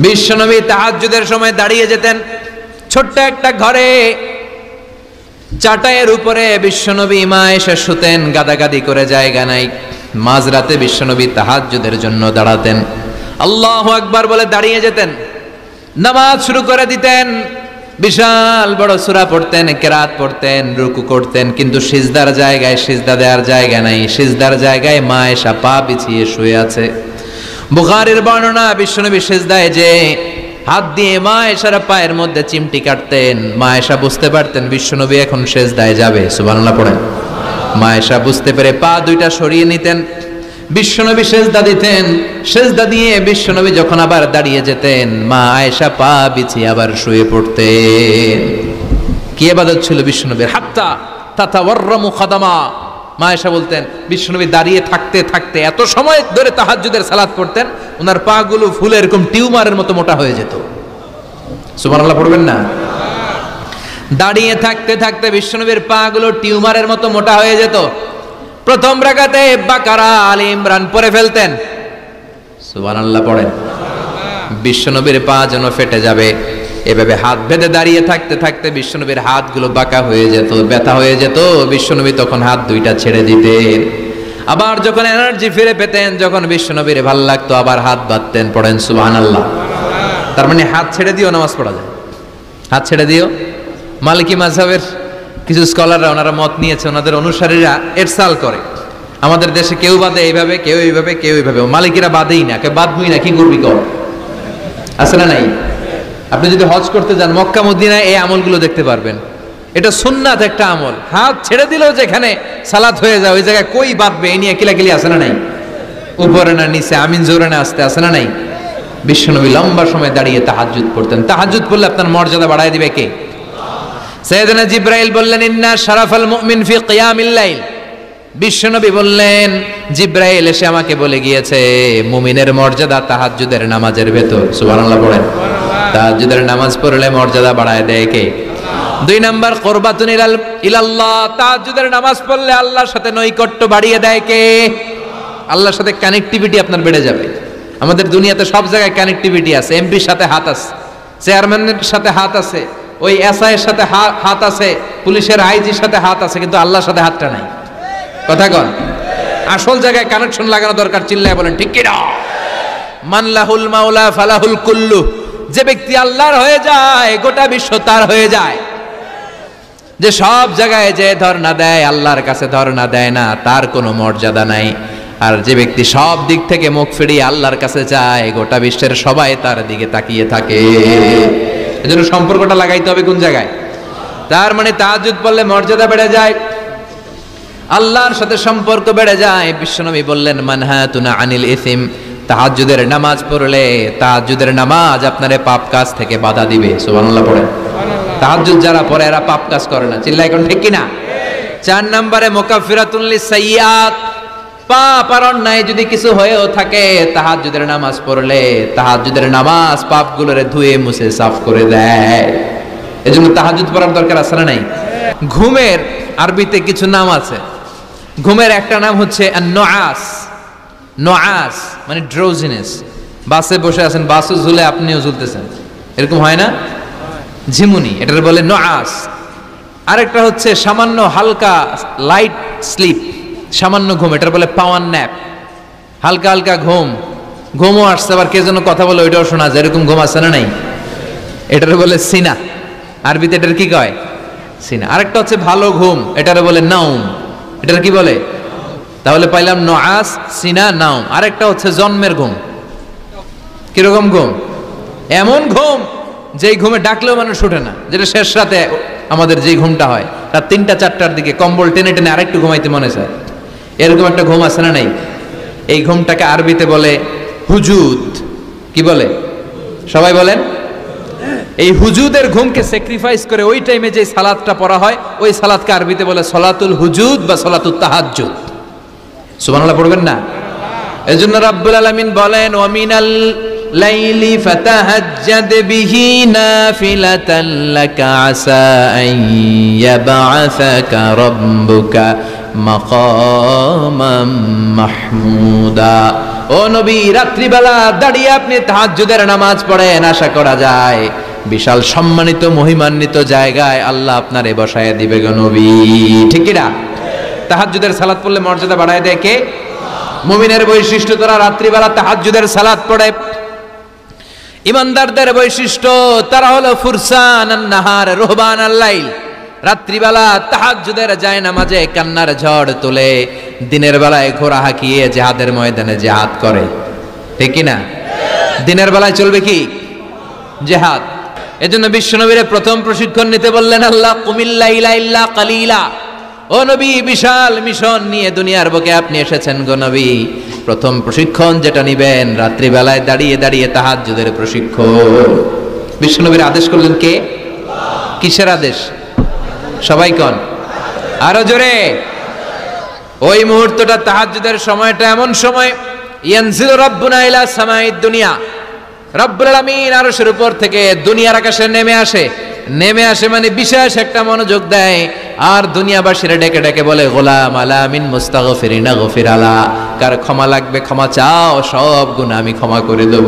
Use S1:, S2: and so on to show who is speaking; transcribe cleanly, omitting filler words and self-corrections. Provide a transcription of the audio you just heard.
S1: বিশ্বনবী তাহাজ্জুদের সময় দাঁড়িয়ে যেতেন। ছোট্ট একটা ঘরে চাটাইয়ের উপরে বিশ্বনবী মা এসে শুতেন, গাদাগাদি করে জায়গা নাই। মাঝরাতে বিশ্বনবী তাহাজ্জুদের জন্য দাঁড়াতেন, আল্লাহু আকবার বলে দাঁড়িয়ে যেতেন, নামাজ শুরু করে দিতেন। বিশাল বড় সূরা পড়তেন, কিরাত পড়তেন, রুকু করতেন, কিন্তু সিজদার জায়গায় সিজদা দেওয়ার জায়গা নাই। সিজদার জায়গায় মা এসা পা বিছিয়ে শুয়ে আছে। বুখারীর বর্ণনা, বিশ্বনবী সিজদায় যে হাত দিয়ে মা এসার পায়ের মধ্যে চিমটি কাটতেন, মা এসা বুঝতে পারতেন বিশ্বনবী এখন সিজদায় যাবে। সুবহানাল্লাহ পড়েন। মা এসা বুঝতে পেরে পা দুইটা সরিয়ে নিতেন, বিশ্বনবী সিজদা দিতেন। সিজদা দিয়ে বিশ্বনবী যখন আবার দাঁড়িয়ে যেতেন, মা আয়েশা পা বিছিয়ে আবার শুয়ে পড়তেন। কি ইবাদত ছিল বিশ্বনবীর! হাত্তা তাতাওয়াররামু খাদামা। মা আয়েশা বলতেন বিশ্বনবী দাঁড়িয়ে থাকতে থাকতে এত সময় ধরে তাহাজ্জুদের সালাত পড়তেন, ওনার পা গুলো ফুলে এরকম টিউমারের মতো মোটা হয়ে যেত। সুবহানাল্লাহ পড়বেন না? দাঁড়িয়ে থাকতে থাকতে বিশ্বনবীর পা গুলো টিউমারের মতো মোটা হয়ে যেত। প্রথম রাকাতে বাকারা, আলে ইমরান পড়ে ফেলতেন। সুবহানাল্লাহ পড়েন। বিশ্বনবীর পা যেন ফেটে যাবে, এভাবে হাত বেঁধে দাঁড়িয়ে থাকতে থাকতে বিশ্বনবীর হাতগুলো বাঁকা হয়ে যেত, ব্যথা হয়ে যেত। বিশ্বনবী তখন হাত দুইটা ছেড়ে দিতেন। আবার যখন এনার্জি ফিরে পেতেন, যখন বিশ্বনবীর ভাল লাগতো, আবার হাত বাঁধতেন। পড়েন সুবহানাল্লাহ। তার মানে হাত ছেড়ে দিও নামাজ পড়া যায়। হাত ছেড়ে দিও। মালিকি মাযহাবের কিছু স্কলাররা ওনারা মত নিয়েছে, ওনাদের অনুসারীরা এরসাল করে, আমাদের দেশে কেউ বাদে এইভাবে, কেউ এইভাবে, কেউ এইভাবে। মালিকিরা বাদেই না, কেউ বাদবই না, কি করবি কর, আছে না নাই? আপনি যদি হজ করতে যান মক্কা মদিনায় এই আমলগুলো দেখতে পারবেন। এটা সুন্নাত একটা আমল। হাত ছেড়ে দিলেও যেখানে সালাত হয়ে যায় ওই জায়গায় কই বাঁধবে এই নিয়ে কিলাকিলি আছে না নাই? উপরে না নিচে, আমিন জোরে না আসতে, আছে না নাই? বিশ্বনবী লম্বা সময় দাঁড়িয়ে তাহাজ্জুদ পড়তেন। তাহাজ্জুদ পড়লে আপনার মর্যাদা বাড়ায় দিবে কে? সাইয়েদনা জিবরাইল বললেন ইন্না শারাফাল মুমিন ফি কিয়ামিল লাইল। বিশ্বনবী বললেন জিবরাইল এসে আমাকে বলে গিয়েছে মুমিনের মর্যাদা তাহাজ্জুদের নামাজের ভেতর। সুবহানাল্লাহ পড়েন। তাহাজ্জুদের নামাজ পড়লে মর্যাদা বাড়ায় দেয় কে? দুই নাম্বার কুরবাতুন ইলাল্লাহ। তাহাজ্জুদের নামাজ পড়লে আল্লাহর সাথে নৈকট্য বাড়িয়ে দেয় কে? আল্লাহর সাথে কানেক্টিভিটি আপনার বেড়ে যাবে। আমাদের দুনিয়াতে সব জায়গায় কানেক্টিভিটি আছে। এমপির সাথে হাত আছে, চেয়ারম্যানের সাথে হাত আছে, ওই এসআই এর সাথে হাত আছে, পুলিশের আইজির সাথে হাত আছে, কিন্তু আল্লাহর সাথে হাতটা নাই। কথা কন। আসল জায়গায় কানেকশন লাগানো দরকার। চিল্লায় বলেন ঠিক কি না? মান লাহুল মাওলা ফালাহুল কুল্লু। যে ব্যক্তি আল্লাহর হয়ে যায় গোটা বিশ্ব তার হয়ে যায়। যে সব জায়গায় যে ধর্ণা দেয় আল্লাহর কাছে ধর্ণা দেয় না, তার কোনো মর্যাদা নাই। আর যে ব্যক্তি সব দিক থেকে মুখ ফিরিয়ে আল্লাহর কাছে যায় গোটা বিশ্বের সবাই তার দিকে তাকিয়ে থাকে। এজন্য সম্পর্কটা লাগাইতে হবে কোন জায়গায়? তার মানে তাহাজ্জুদ পড়লে মর্যাদা বেড়ে যায়, আল্লাহর সাথে সম্পর্ক বেড়ে যায়। বিশ্বনবী বললেন মানহাতুনা আনিল ইসিম। তাহাজ্জুদের নামাজ পড়লে তাহাজ্জুদের নামাজ আপনারে পাপ কাজ থেকে বাধা দিবে। সুবহানাল্লাহ পড়েন। তাহাজ্জুদ যারা পড়ে এরা পাপ কাজ করে না। চিল্লায় কোন ঠিক কি না? 4 নম্বরে মুকাফফিরাতুল লিসাইয়্যাত। পাপ আর অন্যায় যদি কিছু হয়েও থাকে তাহাজ্জুদের নামাজ পড়লে তাহাজ্জুদের নামাজ পাপগুলোরে ধুয়ে মুছে সাফ করে দেয়। এজন্য তাহাজ্জুদ পড়ার দরকার আছে না নাই? ঘুমের আরবিতে কিছু নাম আছে। ঘুমের একটা নাম হচ্ছে আন-নুআস। নুআস মানে ড্রোজিনেস। বাসে বসে আছেন, বাসও ঝুলে আপনিও ঝুলতেছেন, এরকম হয় না? ঝিমুনি, এটার বলে নুআস। আরেকটা হচ্ছে সামান্য হালকা লাইট স্লিপ, সামান্য ঘুম, এটার বলে পাওয়ার ন্যাপ। হালকা হালকা ঘুম, ঘুমও আসছে, আবার কে যেন কথা বলে ওইটাও শোনা যায়, এরকম ঘুম আছে না নাই? এটার বলে সিনা। আরবিতে এটার কি কয়? সিনা। আরেকটা হচ্ছে ভালো ঘুম, এটার বলে নাউম। এটার কি বলে? তাহলে পাইলাম নুআস, সিনা, নাউম। আরেকটা হচ্ছে জন্মের ঘুম। কিরকম ঘুম? এমন ঘুম যেই ঘুমে ডাকলেও মানুষ ওঠে না, যেটা শেষ রাতে আমাদের যেই ঘুমটা হয় রাত 3টা 4টার দিকে কম্বল টেনে টেনে আরেকটু ঘুমাইতে মনে চায়, এরকম একটা ঘুম আছে না নাই? এই ঘুমটাকে আরবিতে বলে হুজুদ। কি বলে? সবাই বলেন। এই হুজুদের ঘুমকে স্যাক্রিফাইস করে ওই টাইমে যে সালাতটা পড়া হয় ওই সালাতকে আরবিতে বলে সলাতুল হুজুদ বা সলাতুত তাহাজ্জুদ। সুবহানাল্লাহ পড়বেন না? এজন্য রাব্বুল আলামিন বলেন ওয়া মিনাল লাইলি ফাতাহাজ্জাদ বিহি নাফিলাতান লাকা আসা আন ইয়াবআসাকা রাব্বুকা মাকামাম মাহমুদা। ও নবী, রাত্রিবেলা দাঁড়িয়ে আপনি তাহাজ্জুদের নামাজ পড়েন, আশা করা যায় বিশাল সম্মানিত মহিমান্বিত জায়গায় আল্লাহ আপনারে বসায় দিবে গো নবী। ঠিক কি না? তাহাজ্জুদের সালাত পড়লে মর্যাদা বাড়ায় দেয় কে? মুমিনের বৈশিষ্ট্য, তারা রাত্রিবেলা তাহাজ্জুদের সালাত পড়ে। ইমানদারদের বৈশিষ্ট্য, তারা হলো ফুরসান আন-নাহার রুহবান আল-লাইল। রাত্রিবেলা তাহাজ্জুদের যায় নামাজে কান্নার ঝড় তুলে, দিনের বেলায় ঘোড়া হাঁকিয়ে জিহাদের ময়দানে জিহাদ করে। ঠিক কি না? দিনের বেলায় চলবে কি? জিহাদ। এজন্য বিশ্বনবীর প্রথম প্রশিক্ষণ নিতে বললেন আল্লাহ, কুমিল লাইলা ইল্লা কালিলা। ও নবী, বিশাল মিশন নিয়ে দুনিয়ার বুকে আপনি এসেছেন গো নবী। প্রথম প্রশিক্ষণ যেটা নিবেন, রাত্রিবেলায় দাঁড়িয়ে দাঁড়িয়ে তাহাজ্জুদের প্রশিক্ষণ। বিশ্বনবীর আদেশ করলেন কে? কিসের আদেশ? সবাই কোন? আরো জোরে। ওই মুহূর্তটা তাহাজ্জুদের সময়টা এমন সময়, ইয়ানজিলু রাব্বুনা ইলা সামাইদ দুনিয়া, রব্বুল আলামিন আরশের উপর থেকে দুনিয়ার আকাশে নেমে আসে। নেমে আসে মানে বিশেষ একটা মনোযোগ দেয়, আর দুনিয়াবাসীরা ডেকে ডেকে বলে, গোলাম আলা মিন মুস্তাগফিরিনা গফির আলা, কার ক্ষমা লাগবে ক্ষমা চাও, সব গুনাহ আমি ক্ষমা করে দেব।